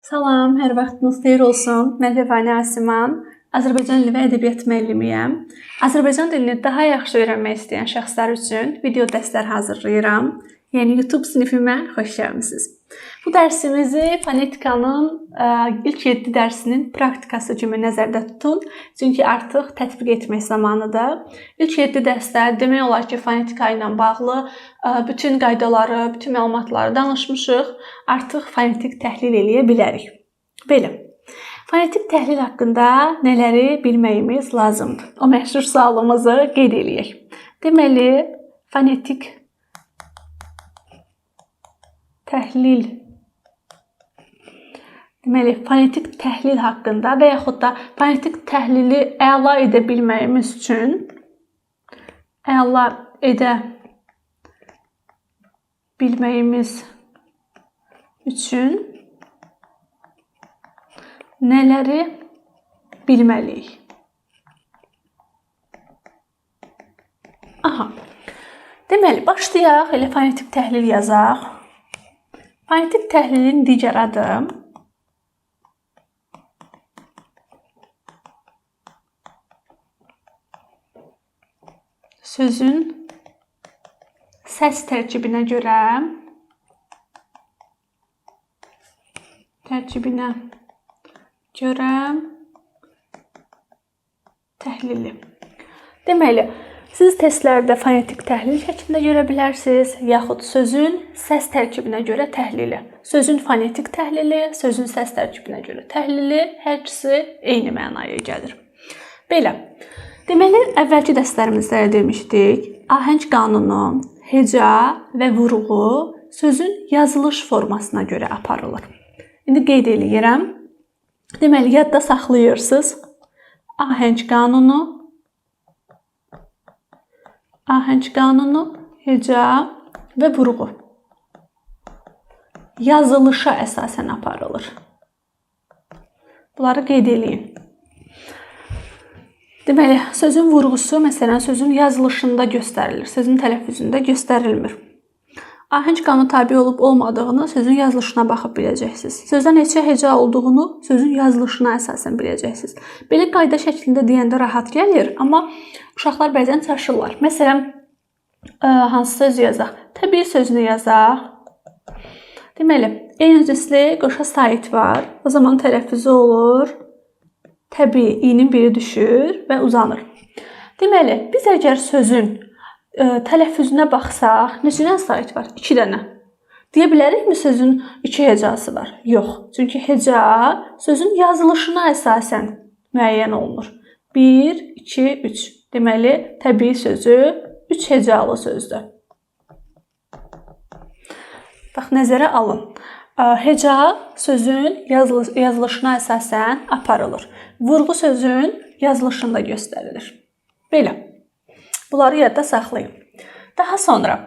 Salam, hər vaxtınız xeyir olsun. Mən Rəvanə Asiman, Azərbaycan dili və ədəbiyyat müəllimiyəm. Azərbaycan dilini daha yaxşı öyrənmək istəyən şəxslər üçün video dərslər hazırlayıram. Yəni YouTube sinifimə xoş gəlmisiniz. Bu dərsimizi fonetikanın ilk 7 dərsinin praktikası kimi nəzərdə tutun. Çünki artıq tətbiq etmək zamanıdır. İlk 7 dərsdə demək olar ki, fonetika ilə bağlı bütün qaydaları, bütün məlumatları danışmışıq. Artıq fonetik təhlil eləyə bilərik. Belə. Fonetik təhlil haqqında nələri bilməyimiz lazımdır? O məşhur sualımızı qeyd eləyək. Deməli, fonetik təhlil haqqında və yaxud da fonetik təhlili əla edə bilməyimiz üçün nələri bilməliyik? Deməli, başlayaq, elə fonetik təhlil yazaq. Fonetik təhlilin digər adı sözün səs tərkibinə görə təhlili. Deməli, siz testlərdə fonetik təhlil şəklində görə bilərsiniz, yaxud sözün səs tərkibinə görə təhlili. Sözün fonetik təhlili, sözün səs tərkibinə görə təhlili, hər ikisi eyni mənaya gəlir. Belə. Deməli, əvvəlki dərslərimizdə demişdik, ahəng qanunu, heca və vurğu sözün yazılış formasına görə aparılır. İndi qeyd eləyirəm. Deməli, yadda saxlayırsınız. Ahəng qanunu, heca və vurğu yazılışa əsasən aparılır. Bunları qeyd eləyin. Deməli, sözün vurğusu, məsələn, sözün yazılışında göstərilir, sözün tələffüzündə göstərilmir. Ahəng qanunu tabe olub olmadığını sözün yazılışına baxıb biləcəksiniz. Sözdə neçə heca olduğunu sözün yazılışına əsasən biləcəksiniz. Belə qayda şəklində deyəndə rahat gəlir, amma uşaqlar bəzən çaşırlar. Məsələn, hansı söz yazaq? Təbii sözünü yazaq. Deməli, eyni cinsli qoşa sait var. O zaman tələffüzü olur. Təbii, i'nin biri düşür və uzanır. Deməli, biz əgər sözün tələffüzünə baxsaq, neçə dənə sait var? 2 dənə. Deyə bilərikmi sözün 2 hecası var? Yox. Çünki heca sözün yazılışına əsasən müəyyən olunur. 1, 2, 3. Deməli, təbii sözü 3 hecalı sözdür. Bax, nəzərə alın. Heca sözün yazılışına əsasən aparılır. Vurğu sözün yazılışında göstərilir. Belə. Bunları yadda saxlayın. Daha sonra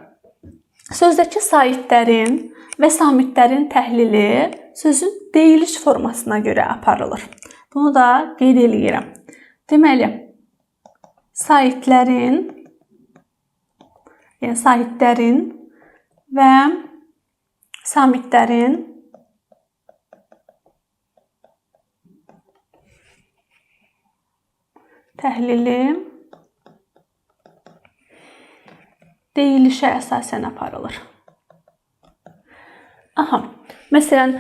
sözdəki saitlərin və samitlərin təhlili sözün deyiliş formasına görə aparılır. Bunu da qeyd eləyirəm. Deməli, saitlərin və samitlərin təhlili deyilişə əsasən aparılır. Məsələn,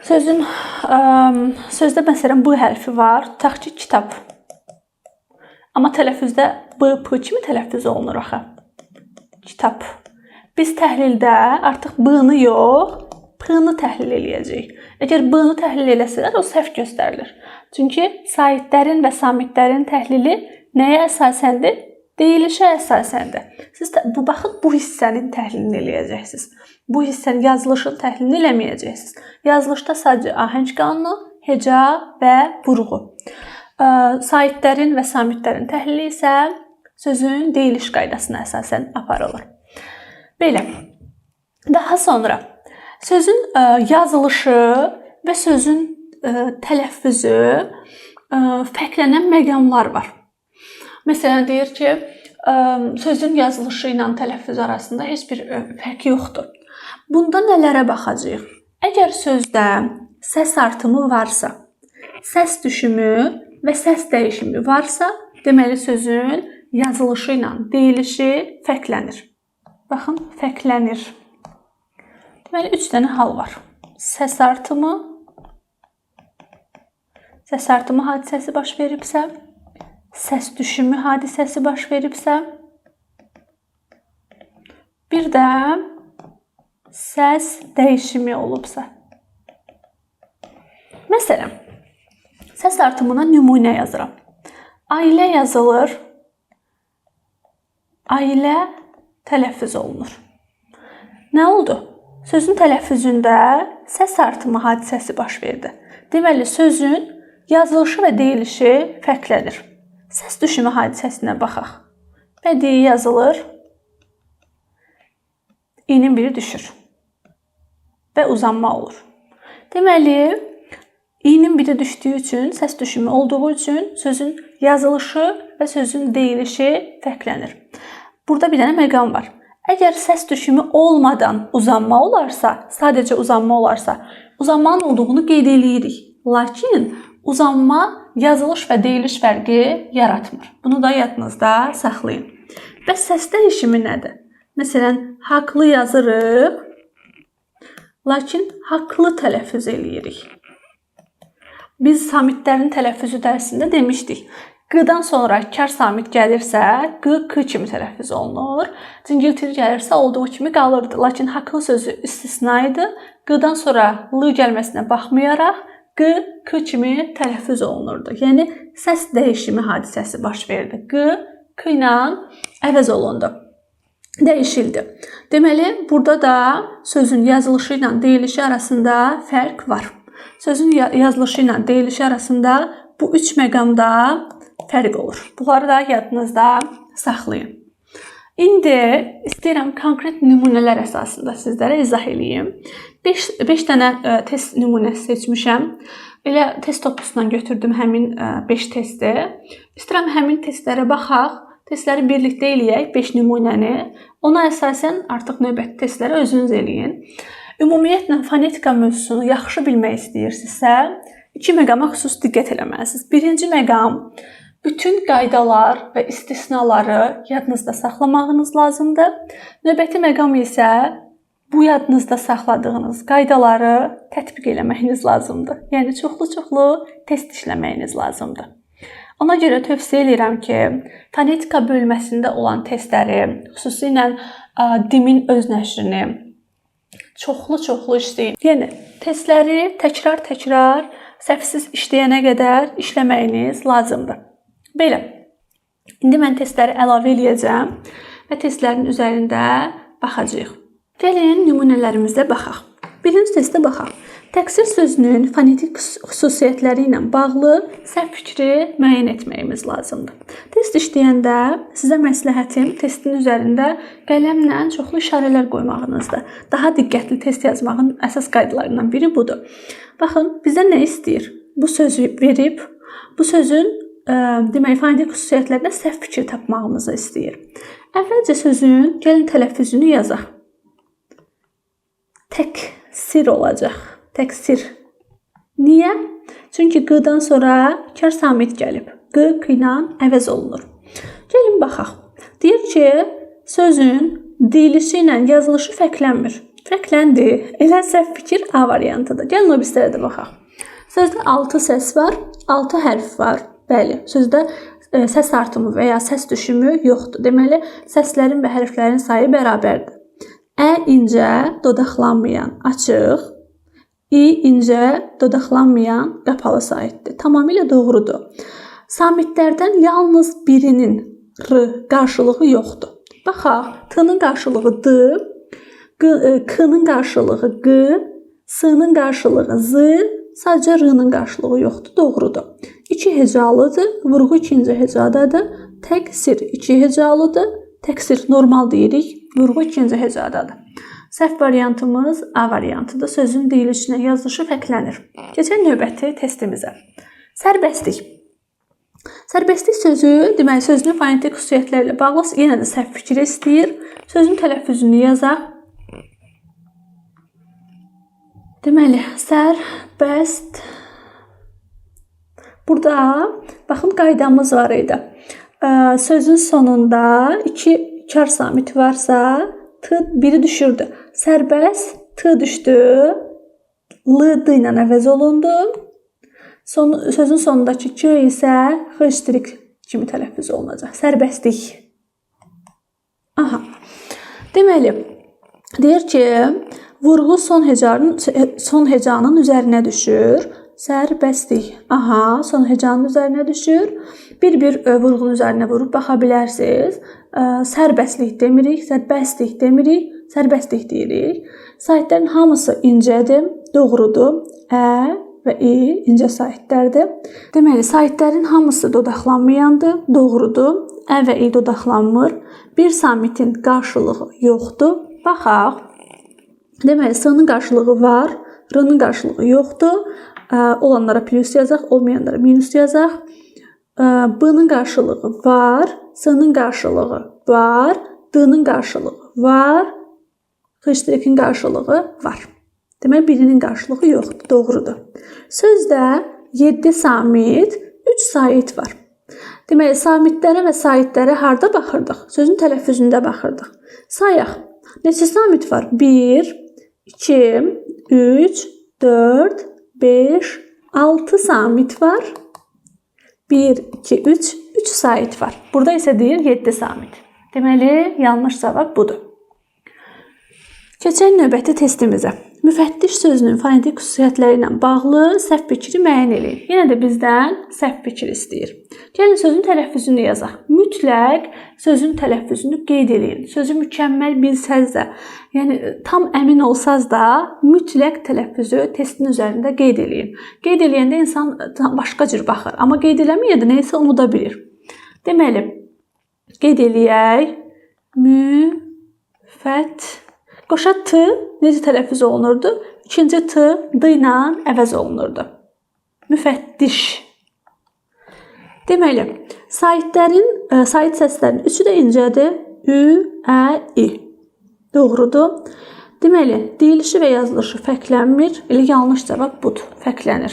sözdə məsələn bu hərfi var, tutaq ki, kitab. Amma tələffüzdə b, p kimi tələffüz olunur axı. Kitab. Biz təhlildə artıq b-nı yox, p-nı təhlil eləyəcəyik. Əgər b-nı təhlil eləsələr, o səhv göstərilir. Çünki saitlərin və samitlərin təhlili nəyə əsasəndir? Deyilişə əsasəndir. Siz baxın, bu hissənin təhlilini eləyəcəksiniz. Bu hissənin yazılışın təhlilini eləməyəcəksiniz. Yazılışda sadəcə ahəng qanunu, heca və vurğu. Saitlərin və samitlərin təhlili isə sözün deyiliş qaydasına əsasən aparılır. Belə. Daha sonra sözün yazılışı və sözün tələffüzü fərqlənən məqamlar var. Məsələn, deyir ki, sözün yazılışı ilə tələffüz arasında heç bir fərq yoxdur. Bunda nələrə baxacağıq? Əgər sözdə səs artımı varsa, səs düşümü və səs dəyişimi varsa, deməli sözün yazılışı ilə deyilişi fərqlənir. Baxın, fərqlənir. Deməli 3 dənə hal var. Səs artımı hadisəsi baş veribsə, səs düşümü hadisəsi baş veribsə, bir də səs dəyişimi olubsa. Məsələn, səs artımına nümunə yazıram. Ailə yazılır, ailə tələffüz olunur. Nə oldu? Sözün tələffüzündə səs artımı hadisəsi baş verdi. Deməli, sözün yazılışı və deyilişi fərqlənir. Səs düşümü hadisəsinə baxaq. Bədii yazılır, i-nin biri düşür və uzanma olur. Deməli, i-nin biri düşdüyü üçün, səs düşümü olduğu üçün sözün yazılışı və sözün deyilişi fərqlənir. Burada bir dənə məqam var. Əgər səs düşümü olmadan uzanma olarsa, sadəcə uzanma olarsa, uzanmanın olduğunu qeyd edirik. Lakin uzanma yazılış və deyiliş fərqi yaratmır. Bunu da yadınızda saxlayın. Bəs səs dəyişimi nədir? Məsələn, haqlı yazırıq, lakin haqlı tələffüz eləyirik. Biz samitlərin tələffüzü dərsində demişdik. Q'dan sonra kar samit gəlirsə, Q, K kimi tələffüz olunur. Cingiltili gəlirsə, olduğu kimi qalırdı. Lakin haqlı sözü istisna idi. Q'dan sonra L gəlməsinə baxmayaraq, Q, K kimi tələffüz olunurdu. Yəni, səs dəyişimi hadisəsi baş verdi. Q, K ilə əvəz olundu. Dəyişildi. Deməli, burada da sözün yazılışı ilə deyilişi arasında fərq var. Sözün yazılışı ilə deyilişi arasında bu 3 məqamda fərq olur. Bunları da yadınızda saxlayın. İndi istəyirəm konkret nümunələr əsasında sizlərə izah edeyim. 5 dənə test nümunəsi seçmişəm. Elə test toplusundan götürdüm həmin 5 testi. İstəyirəm həmin testlərə baxaq. Testləri birlikdə eləyək, 5 nümunəni. Ona əsasən artıq növbəti testləri özünüz eləyin. Ümumiyyətlə fonetika mövzusunu yaxşı bilmək istəyirsinizsə, 2 məqama xüsusi diqqət eləməlisiniz. Birinci məqam, bütün qaydalar və istisnaları yadınızda saxlamağınız lazımdır. Növbəti məqam isə bu yadınızda saxladığınız qaydaları tətbiq eləməyiniz lazımdır. Yəni, çoxlu test işləməyiniz lazımdır. Ona görə tövsiyə edirəm ki, fonetika bölməsində olan testləri, xüsusilə dimin öz nəşrini çoxlu işləyin. Yəni, testləri təkrar səhvsiz işləyənə qədər işləməyiniz lazımdır. Belə, indi mən testləri əlavə eləyəcəm və testlərin üzərində baxacağıq. Gəlin, nümunələrimizə baxaq. Birinci testə baxaq. Təqsir sözünün fonetik xüsusiyyətləri ilə bağlı səhv fikri müəyyən etməyimiz lazımdır. Test işləyəndə sizə məsləhətim testin üzərində qələmlə çoxlu işarələr qoymağınızdır. Daha diqqətli test yazmağın əsas qaydalarından biri budur. Baxın, bizə nə istəyir? Bu sözü verib, bu sözün deməli, fonetik xüsusiyyətlərinə səhv fikir tapmağımızı istəyir. Əvvəlcə sözün gəlin tələffüzünü yazaq. Təksir olacaq. Təksir. Niyə? Çünki Q'dan sonra kar samit gəlib. Q, K ilə əvəz olunur. Gəlin baxaq. Deyir ki, sözün deyilişi ilə yazılışı fərqlənmir. Fərqləndi. Elə səhv fikir A variantıdır. Gəlin o biristlərə də baxaq. Sözdə 6 səs var, 6 hərf var. Bəli, sözdə səs artımı və ya səs düşümü yoxdur. Deməli, səslərin və hərflərin sayı bərabərdir. Ə incə, dodaqlanmayan, açıq. İ incə, dodaqlanmayan, qapalı saytdır. Tamamilə doğrudur. Samitlərdən yalnız birinin R qarşılığı yoxdur. Baxaq, T-nın qarşılığı D, K-nın qarşılığı Q, S-nın qarşılığı Z, sadəcə R-nın qarşılığı yoxdur. Doğrudur. 2 hecalıdır, vurğu ikinci hecadadır. Təksir 2 hecalıdır. Təksir normal deyirik, vurğu ikinci hecadadır. Səhv variantımız A variantıdır. Sözün deyilişinə yazılışı fərqlənir. Keçək növbəti testimizə. Sərbəstlik. Sərbəstlik sözü, deməli, sözün fonetik xüsusiyyətləri ilə bağlı yenə də səhv fikri istəyir. Sözün tələffüzünü yazaq. Deməli, sərbəst. Burada baxın qaydamız var idi. Sözün sonunda iki kar samit varsa t biri düşürdü. Sərbəst t düşdü. L d ilə əvəz olundu. Sözün sonundakı k isə x kimi tələffüz olunacaq. Sərbəstlik. Aha. Deməli, deyir ki, vurğu son hecanın üzərinə düşür. Sərbəstlik. Aha, son hecanın üzərinə düşür. Bir vurğunun üzərinə vurub baxa bilərsiniz. Sərbəstlik demirik, sərbəstlik demirik, sərbəstlik deyirik. Saitlərin hamısı incədir, doğrudur. Ə və i incə saitlərdir. Deməli, saitlərin hamısı dodaqlanmayandır, doğrudur. Ə və i dodaqlanmır. Bir samitin qarşılığı yoxdur. Baxaq. Deməli, s-nın qarşılığı var, r-nın qarşılığı yoxdur. Olanlara plus yazaq, olmayanlara minus yazaq. B-nın qarşılığı var, s-nın qarşılığı var, d-nın qarşılığı var, x-in qarşılığı var. Deməli, birinin qarşılığı yoxdur, doğrudur. Sözdə 7 samit, 3 sait var. Deməli, samitlərə və saitlərə harda baxırdıq? Sözün tələffüzündə baxırdıq. Sayaq. Neçə samit var? 1, 2, 3, 4, 5, 6 samit var. 1, 2, 3, 3 sait var. Burada isə deyir 7 samit. Deməli, yanlış cavab budur. Keçək növbəti testimizə. Müfəttiş sözünün fonetik xüsusiyyətləri ilə bağlı səhv fikri müəyyən edin. Yenə də bizdən səhv fikir istəyir. Gəlin sözün tələffüzünü yazaq. Mütləq sözün tələffüzünü qeyd edin. Sözü mükəmməl bilsəz də, yəni tam əmin olsaz da mütləq tələffüzü testin üzərində qeyd edin. Qeyd edəndə insan başqa cür baxır, amma qeyd eləməyəndə nə isə unuda bilir. Deməli, qeyd eləyək. Qoşa t necə tələffüz olunurdu? İkinci t d ilə əvəz olunurdu. Müfəttiş. Deməli, sait səslərin üçü də incədir. Ü, ə, i. Doğrudur. Deməli, deyilişi və yazılışı fərqlənmir. Elə yanlış cavab budur. Fərqlənir.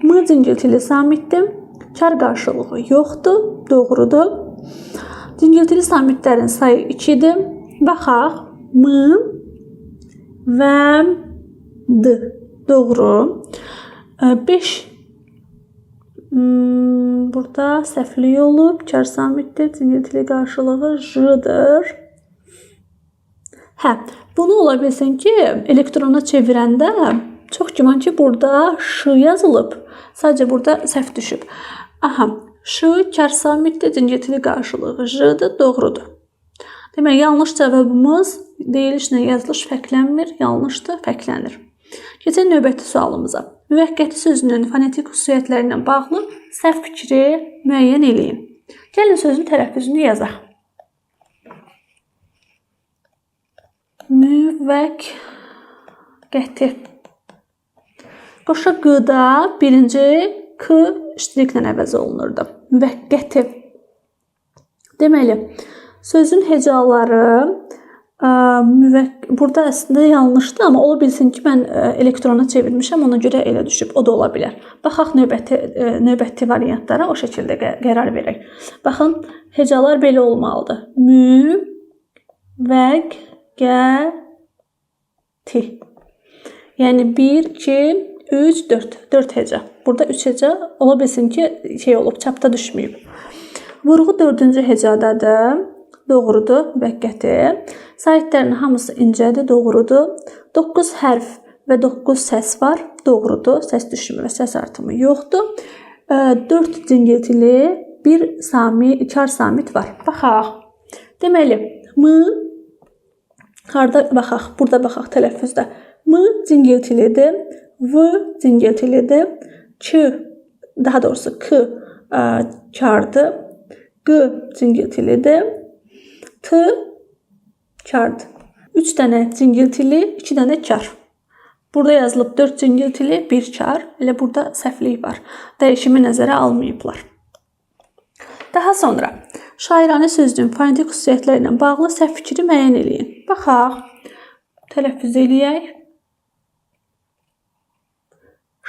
M cingiltili samitdir. Kar qarşılığı yoxdur. Doğrudur. Cingiltili samitlərin sayı 2-dir. Baxaq. M və d. Doğru. 5 burada səhvlik olub. Kar samitdir. Cingiltili qarşılığı j-dır. Hə, bunu ola bilsin ki, elektrona çevirəndə çox güman ki, burada ş yazılıb. Sadəcə burada səhv düşüb. Aha, ş kar samitdir. Cingiltili qarşılığı j-dır. Doğrudur. Demək, yanlış cavabımız deyilişlə yazılış fərqlənmir, yanlışdır, fərqlənir. Keçək növbəti sualımıza. Müvəqqəti sözünün fonetik xüsusiyyətləri ilə bağlı səhv fikri müəyyən eləyin. Gəlin sözün tələffüzünü yazaq. Müvəqqəti. Qoşa qda birinci k iştiriklə əvəz olunurdu. Müvəqqəti. Deməli, sözün hecaları burada əslində yanlışdır, amma ola bilsin ki, mən elektrona çevirmişəm, ona görə elə düşüb. O da ola bilər. Baxaq növbəti variantlara, o şəkildə qərar verək. Baxın, hecalar belə olmalıdır. Müvəqqəti. Yəni 1, 2, 3, 4. 4 heca. Burada 3 heca ola bilsin ki, çapda düşməyib. Vurğu 4-cü hecadadır. Doğrudur, müvəqqəti. Saitlərin hamısı incədir, doğrudur. 9 hərf və 9 səs var, doğrudur. Səs düşümü və səs artımı yoxdur. 4 cingiltili, 1 kar samit var. Baxaq. Deməli, m harda baxaq? Burada baxaq tələffüzdə. M cingiltilidir, v cingiltilidir, daha doğrusu k kardır, g cingiltilidir. T kardır. 3 dənə cingiltili, 2 dənə kar. Burada yazılıb 4 cingiltili, 1 kar. Elə burada səhvlik var. Dəyişimi nəzərə almayıblar. Daha sonra şairanə sözlüyün fonetik xüsusiyyətləri ilə bağlı səhv fikri müəyyən eləyin. Baxaq. Tələffüz eləyək.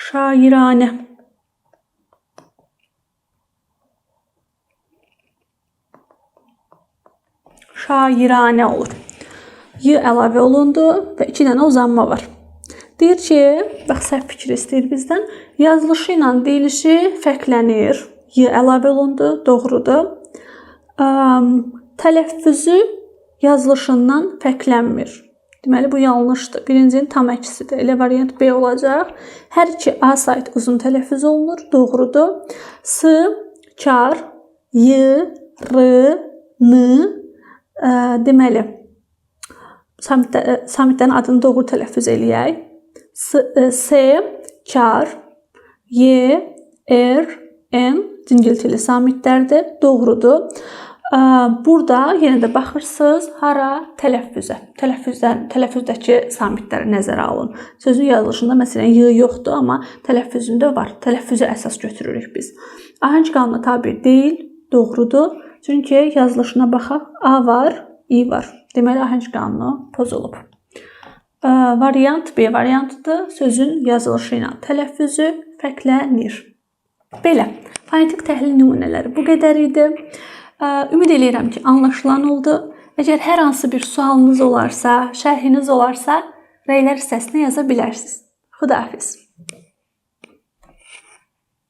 Şairanə. Şairanə olur. Y əlavə olundu və 2 dənə uzanma var. Deyir ki, bax səhv fikir istəyir bizdən. Yazılışı ilə deyilişi fərqlənir. Y əlavə olundu, doğrudur. Tələffüzü yazılışından fərqlənmir. Deməli, bu yanlışdır. Birincinin tam əksidir. Elə variant B olacaq. Hər iki A sayt uzun tələffüz olunur. Doğrudur. S, kar, Y, R, N. Deməli, samitlərin adını doğru tələffüz eləyək. S, kar, Y, R, N cingiltili samitlərdir. Doğrudur. Burada yenə də baxırsınız hara tələffüzə. Tələffüzdəki samitləri nəzərə alın. Sözün yazılışında məsələn Y yoxdur, amma tələffüzündə var. Tələffüzə əsas götürürük biz. Ahəng qanuna tabe deyil. Doğrudur. Çünki yazılışına baxaq. A var, I var. Deməli, ahəng qanunu pozulub. Variant B variantıdır. Sözün yazılışı ilə tələffüzü fərqlənir. Belə, fonetik təhlil nümunələri bu qədər idi. Ümid edirəm ki, anlaşılan oldu. Əgər hər hansı bir sualınız olarsa, şərhiniz olarsa, rəylər hissəsinə yaza bilərsiniz. Xudahafiz.